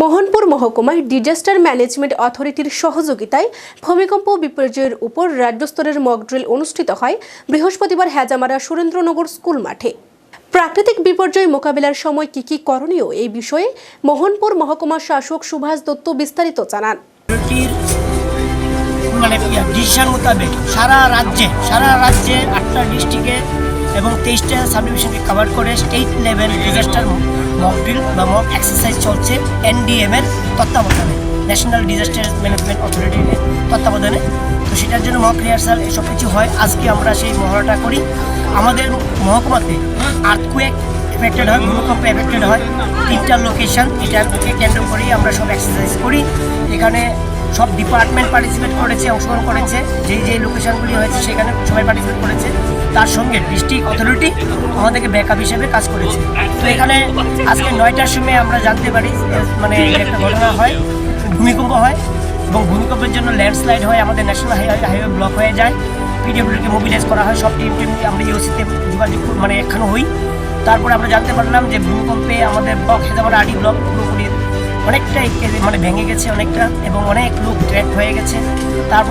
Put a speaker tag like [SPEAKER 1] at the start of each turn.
[SPEAKER 1] Mohanpur মহকুমায় disaster management অথরিটির সহযোগিতায় ভূমিকম্প বিপর্যয়ের উপর রাজ্যস্তরের মক ড্রিল অনুষ্ঠিত হয় বৃহস্পতিবার হেজামারা সুরেন্দ্রনগর স্কুল মাঠে। প্রাকৃতিক বিপর্যয় মোকাবিলার সময় কি করণীয় এই বিষয়ে মোহনপুর মহকুমা শাসক সুভাষ দত্ত বিস্তারিত জানান।
[SPEAKER 2] ডিসিশন মোতাবেক সারা রাজ্যে 8টা ডিস্ট্রিক্টে এবং 23টা সাব ডিভিশনকে কভার করে state level disaster mock drill বা মক এক্সারসাইজ চলছে NDM এর তত্ত্বাবধানে, ন্যাশনাল ডিজাস্টার ম্যানেজমেন্ট অথরিটির তত্ত্বাবধানে। তো সেটার জন্য মক রিহার্সাল এসব কিছু হয়। আজকে আমরা সেই মহড়াটা করি। আমাদের মহকুমাতে আর্থকুয়েক এফেক্টেড হয়, ভূমিকম্প এফেক্টেড হয় 3টা লোকেশন। এটাকে কেন্দ্র করেই আমরা সব এক্সারসাইজ করি। এখানে সব ডিপার্টমেন্ট পার্টিসিপেট করেছে, অংশগ্রহণ করেছে। যেই লোকেশনগুলি হয়েছে সেখানে সবাই পার্টিসিপেট করেছে। তার সঙ্গে ডিস্ট্রিক্ট অথরিটি আমাদেরকে ব্যাকআপ হিসেবে কাজ করেছে। তো এখানে আজকে 9টার সময় আমরা জানতে পারি একটা ঘটনা হয়, ভূমিকম্প হয় এবং ভূমিকম্পের জন্য ল্যান্ডস্লাইড হয়, আমাদের ন্যাশনাল হাইওয়ে ব্লক হয়ে যায়। PWDকে মোবিলাইজ করা হয়, সব টিম আমরা ইউসিতে যোগাযোগ একখানো হই। তারপরে আমরা জানতে পারলাম যে ভূমিকম্পে আমাদের ব্লক হেজামারা আডি ব্লক পুরোপুরি অনেকটাই ভেঙে গেছে অনেকটা, এবং অনেক লোক ট্র্যাক হয়ে গেছে। তারপরে